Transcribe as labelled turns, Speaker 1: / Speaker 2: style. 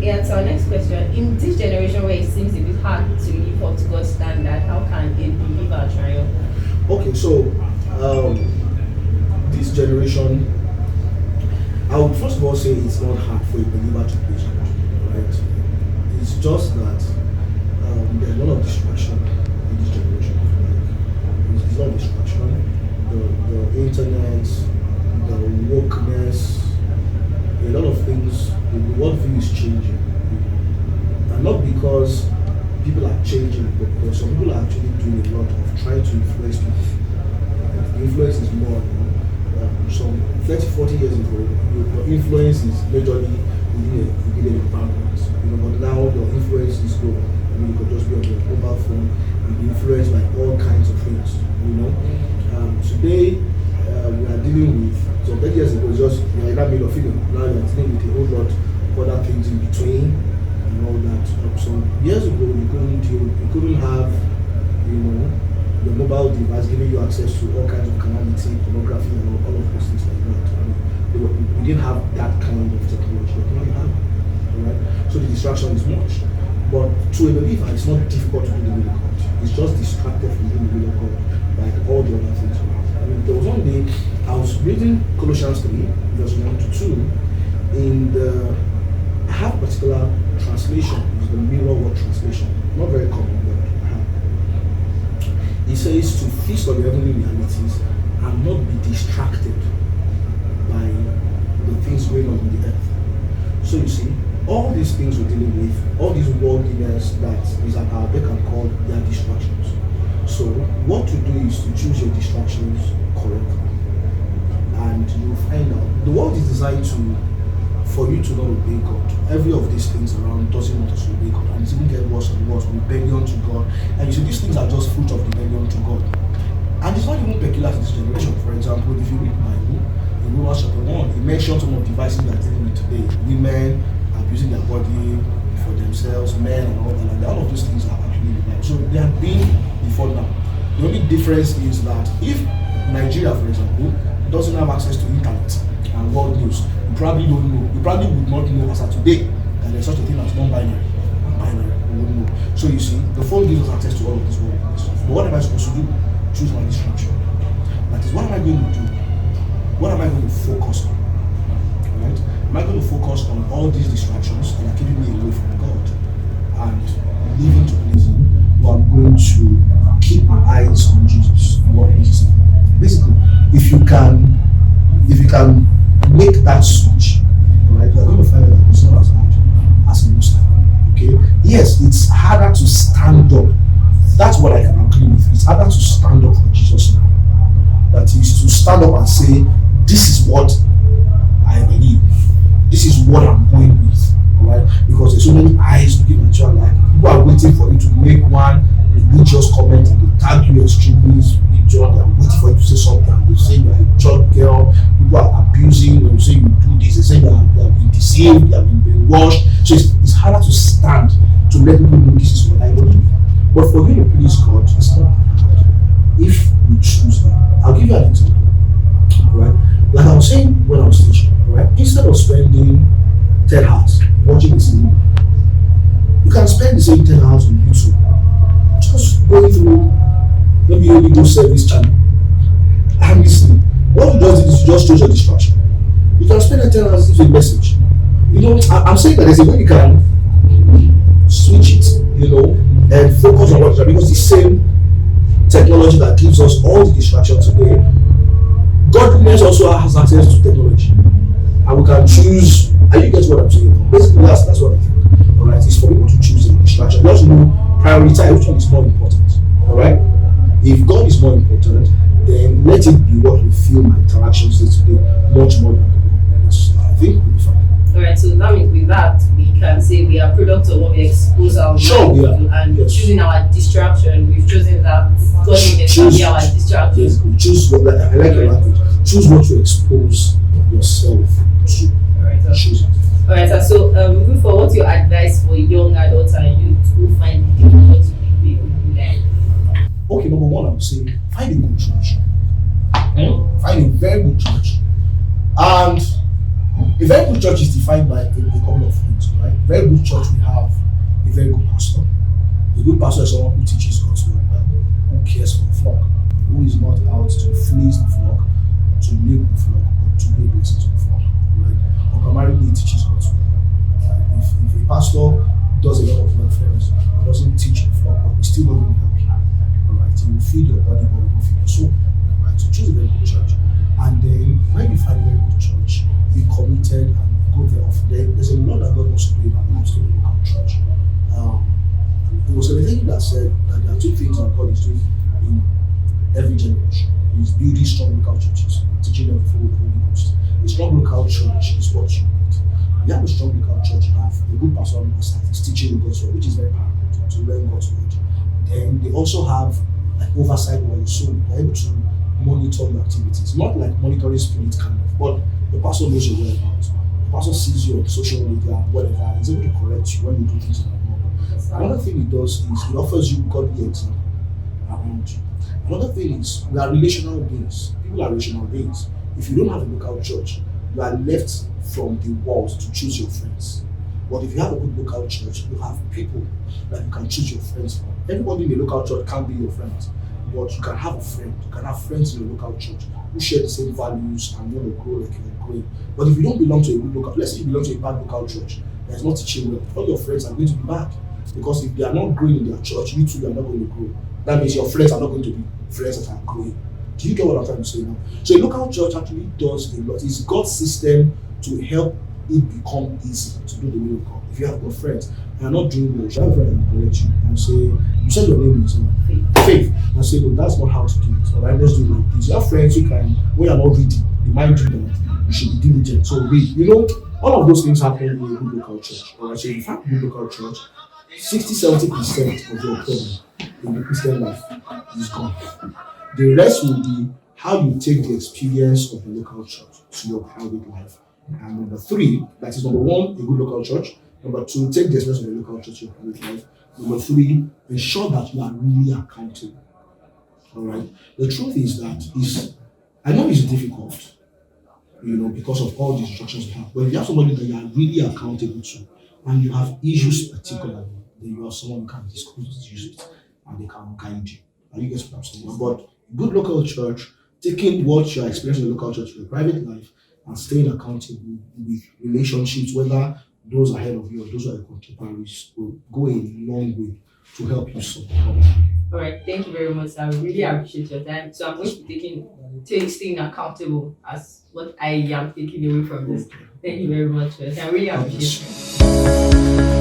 Speaker 1: Yeah, so our next question. In this generation where it seems a bit hard to live up to God's standard, how can a believer triumph?
Speaker 2: Okay, so this generation, I would first of all say it's not hard for a believer to please God, right? It's just that there's a lot of distraction in this generation. Like, it's a lot of distraction. The internet, the wokeness, a lot of things. The worldview is changing, and not because people are changing, but because some people are actually doing a lot of trying to influence people. The influence is more. Some 30, 40 years ago, your influence is majorly within an environment. But now your influence is global. You could just be on your mobile phone and be influenced by all kinds of things. Today we are dealing with, so 30 years ago, it's just you're in that middle of feeling. Now you're dealing with a whole lot of other things in between and all that. Some years ago, you couldn't have, the mobile device giving you access to all kinds of carnality, pornography, and all of those things like that. We didn't have that kind of technology. Right? So the distraction is much. But to a believer, it's not difficult to do the will of God. It's just distracted from doing the will of God by all the other things. There was one day I was reading Colossians 3, verse 1 to 2. I have a particular translation. It's the Mirror Word translation. Not very common, but I have. It says to feast on the heavenly realities and not be distracted by the things going on in the earth. So you see, all these things we're dealing with, all these worldliness that is at our beck and call, they are distractions. So what to do is to choose your distractions correctly. And you'll find out, the world is designed for you to not obey God. Every of these things around doesn't want us to obey God. And it's even get worse and worse, rebellion to God. And you see, these things are just fruit of rebellion to God. And it's not even peculiar to this generation. For example, if you read the Bible, in Romans chapter 1, it mentions some of the devices we are dealing with today. Women abusing their body for themselves, men and all that. And all of these things are actually in the Bible. So they have been before now. The only difference is that if Nigeria, for example, doesn't have access to internet and world news, you probably don't know. You probably would not know as of today that there's such a thing as non-binary. Binary, you wouldn't know. So you see, the phone gives us access to all of this world. But what am I supposed to do? Choose my distraction. That is, what am I going to do? What am I going to focus on? Right? Am I going to focus on all these distractions that are keeping me away from God and leaving to please Him? Or I'm going to keep my eyes on Jesus and what pleases Him? Basically, if you can make that switch, right, you're going to find that it's not as hard as it looks like. Okay? Yes, it's harder to stand up. That's what I can agree with. It's harder to stand up for Jesus now. That is to stand up and say, this is what I believe. This is what I'm going with. Alright? Because there's so many eyes looking at you, like people are waiting for you to make one religious comment and they tag you extremist religion. They're waiting for you to say something and they say you're a church girl. People are abusing when you say you do this. They say you have been deceived, you have been brainwashed. So it's harder to stand to let people know this is what I believe. But for you to please God, it's not hard if we choose Him. I'll give you an example. Right? Like I was saying when I was teaching, right? Instead of spending 10 hours watching the same movie, you can spend the same 10 hours on YouTube, just going through maybe only go service channel and listening. What you just do is you just choose your distraction. You can spend 10 hours listening to a message. I'm saying that there's a way you can switch it, and focus on what, because the same technology that gives us all the distractions today, godliness also has access to technology, and we can choose. And you get what I'm saying? Basically, that's what I think. All right, it's for people to choose a distraction. You also prioritize which one is more important. All right, if God is more important, then let it be what we feel my interactions is today, much more than the world. So I think we'll be fine.
Speaker 1: Alright, so that means with that, we can say we are products of what we expose our mind to, and choosing our distraction, we've chosen that God will be our distraction.
Speaker 2: Yes, choose what, I like your language. Choose what to expose yourself to.
Speaker 1: Alright,
Speaker 2: choose it.
Speaker 1: Alright, so moving forward, what's your advice for young adults and youth who find it difficult to live a good life?
Speaker 2: Okay, number one, I would say find a good church. Find a very good church. And a very good church is defined by a couple of things, right? very good church, we have a very good pastor. A good pastor is someone who teaches God's word well, who cares for the flock, who is not out to fleece the flock, to milk the flock, but to be a blessing to the flock. Right? But primarily, he teaches God's word. Right? If a pastor does a lot of welfare, doesn't teach the flock, but we still not going to help you. All right? He will feed your body, but will not feed your soul. Right? So choose a very good church. And then when you find a very good church, be committed and go there often. There's a lot that God wants to do in our lives to the local church. There was a lady that said that there are two things that God is doing in every generation. He's building strong local churches, teaching them to follow the Holy Ghost. A strong local church is what you need. You have a strong local church, you have a good pastoral pastor is teaching God's word, which is very paramount to learn God's word. Then they also have like oversight over your soul. They're able to monitor your activities, not like monitoring spirit kind of, but the pastor knows your whereabouts. The pastor sees you on social media, whatever, he's able to correct you when you do things that are wrong. Another thing it does is it offers you godly example around you. Another thing is we are relational beings. People are relational beings. If you don't have a local church, you are left from the world to choose your friends. But if you have a good local church, you have people that you can choose your friends from. Everybody in the local church can't be your friend, but you can have a friend. You can have friends in the local church who share the same values and want to grow like you're growing. But if you don't belong to a good local, let's say you belong to a bad local church, that's not teaching well, all your friends are going to be bad. Because if they are not growing in their church, you too are not going to grow. That means your friends are not going to be friends that are growing. Do you get what I'm trying to say now? So a local church actually does a lot. It's God's system to help it become easy to do the will of God. If you have good friends and you're not doing well, you have a friend that will correct you and say, you said your name is Faith. And say, no, that's not how to do it. Alright, let's do it like this. You have friends who can, when you're not reading, remind you that you should be diligent. So read. You know, all of those things happen in a good local church. Alright, so if you have a good local church, 60-70% of your problem in the Christian life is gone. The rest will be how you take the experience of the local church to your private life. And number 3, that is number 1, a good local church. Number 2, take the experience of the local church to your private life. Number 3, ensure that you are really accountable. Alright? The truth is that I know it's difficult, because of all the instructions you have. But if you have somebody that you are really accountable to, and you have issues particularly, then you have someone who can discuss these issues and they can guide you. And you get what I'm saying? But good local church, taking what you are experiencing in the local church to your private life and staying accountable with relationships, whether those ahead of you or those who are contemporaries, will go a long way to help you solve the problem.
Speaker 1: All right, thank you very much. I really appreciate your time. So I'm going to be staying accountable as what I am taking away from this. Thank you very much. I really appreciate it.